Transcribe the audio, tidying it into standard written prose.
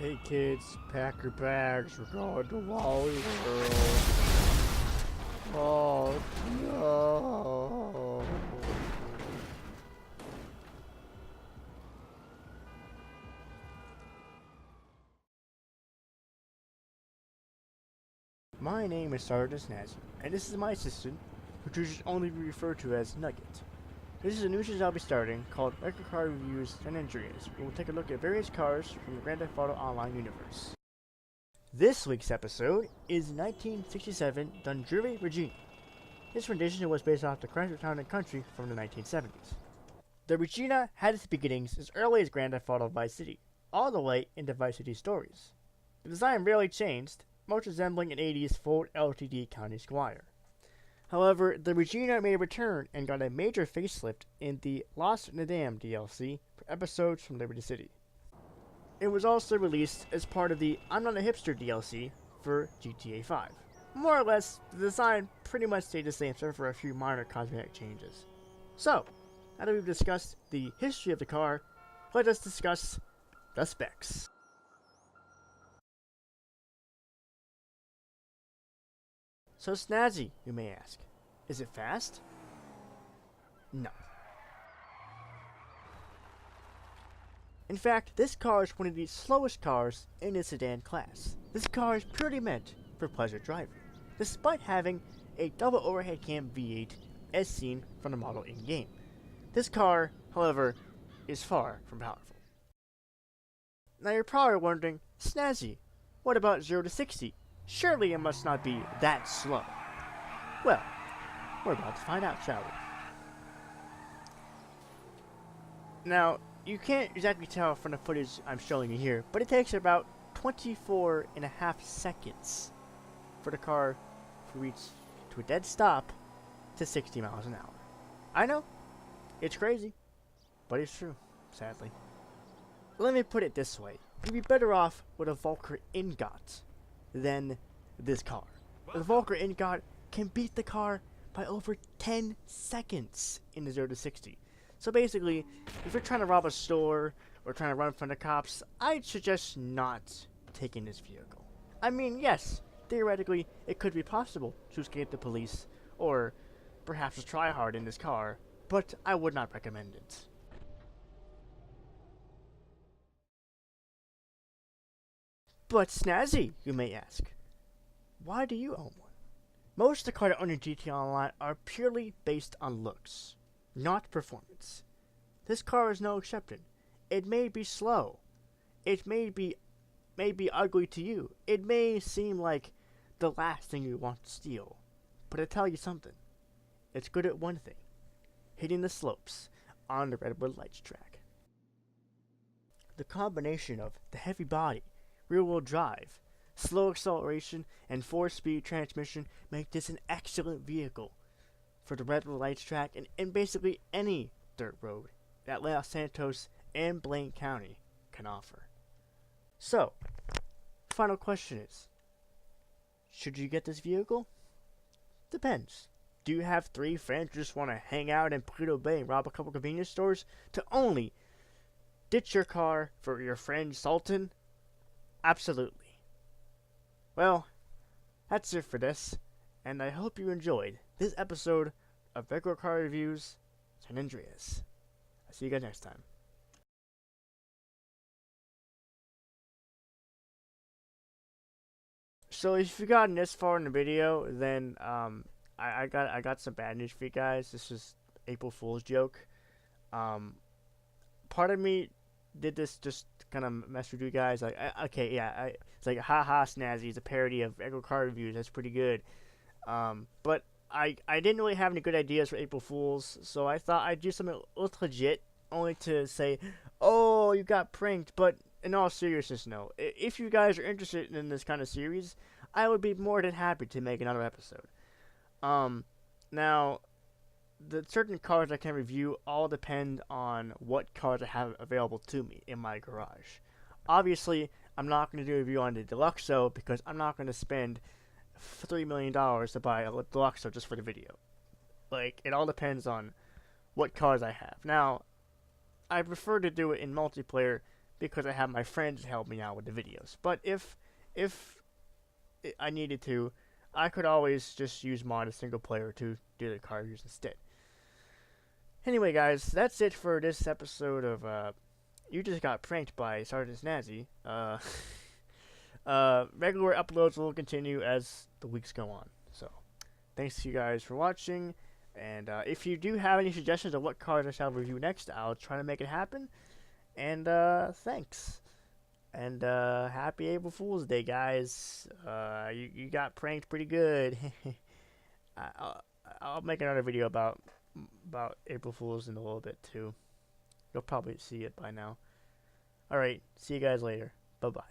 Hey kids, pack your bags. We're going to Wally World. Oh no. My name is Sergeant Snazzy, and this is my assistant, who should only be referred to as Nugget. This is a new series I'll be starting called Record Car Reviews and Andreas, where we'll take a look at various cars from the Grand Theft Auto Online universe. This week's episode is 1967 Dundreary, Regina. This rendition was based off the Chrysler Town and Country from the 1970s. The Regina had its beginnings as early as Grand Theft Auto Vice City, all the way into Vice City Stories. The design rarely changed, much resembling an 80s Ford LTD County Squire. However, the Regina made a return and got a major facelift in the Lost in the Dam DLC for episodes from Liberty City. It was also released as part of the I'm Not a Hipster DLC for GTA 5. More or less, the design pretty much stayed the same except for a few minor cosmetic changes. So, now that we've discussed the history of the car, let us discuss the specs. So snazzy, you may ask. Is it fast? No. In fact, this car is one of the slowest cars in the sedan class. This car is purely meant for pleasure driving, despite having a double overhead cam V8 as seen from the model in-game. This car, however, is far from powerful. Now you're probably wondering, Snazzy, what about 0 to 60? Surely it must not be that slow. Well, we're about to find out, shall we? Now, you can't exactly tell from the footage I'm showing you here, but it takes about 24.5 seconds for the car to reach to a dead stop to 60 miles an hour. I know, it's crazy, but it's true, sadly. Let me put it this way. You'd be better off with a Volker Ingot than this car. The Volker Ingot can beat the car by over 10 seconds in the 0 to 60. So basically, if you're trying to rob a store or trying to run from the cops, I'd suggest not taking this vehicle. I mean, yes, theoretically, it could be possible to escape the police or perhaps to try hard in this car, but I would not recommend it. But Snazzy, you may ask, why do you own one? Most of the cars that own in GTA Online are purely based on looks, not performance. This car is no exception. It may be slow. It may be ugly to you. It may seem like the last thing you want to steal. But I tell you something. It's good at one thing. Hitting the slopes on the Redwood Lights track. The combination of the heavy body, rear-wheel drive, slow acceleration, and 4-speed transmission make this an excellent vehicle for the Redwood Lights track and basically any dirt road that Los Santos and Blaine County can offer. So, final question is, should you get this vehicle? Depends. Do you have 3 friends who just want to hang out in Pluto Bay and rob a couple convenience stores to only ditch your car for your friend Sultan? Absolutely. Well, that's it for this, and I hope you enjoyed this episode of Record Car Reviews San Andreas. I'll see you guys next time. So if you've gotten this far in the video, then I got some bad news for you guys. This is April Fool's joke. Part of me did this just kind of mess with you guys. Like, it's like, haha, Snazzy. It's a parody of Record Car Reviews. That's pretty good. But I didn't really have any good ideas for April Fools, so I thought I'd do something legit, only to say, oh, you got pranked. But in all seriousness, no. If you guys are interested in this kind of series, I would be more than happy to make another episode. Now, the certain cars I can review all depend on what cars I have available to me in my garage. Obviously, I'm not going to do a review on the Deluxo because I'm not going to spend $3 million to buy a Deluxo just for the video. Like, it all depends on what cars I have. Now, I prefer to do it in multiplayer because I have my friends help me out with the videos. But if I needed to, I could always just use mod a single player to do the card use instead. Anyway, guys, that's it for this episode of You Just Got Pranked by Sergeant Snazzy. Regular uploads will continue as the weeks go on. So, thanks to you guys for watching. And if you do have any suggestions of what cards I shall review next, I'll try to make it happen. And thanks. And happy April Fool's Day, guys. You got pranked pretty good. I'll make another video about April Fools in a little bit too. You'll probably see it by now. Alright, see you guys later. Bye-bye.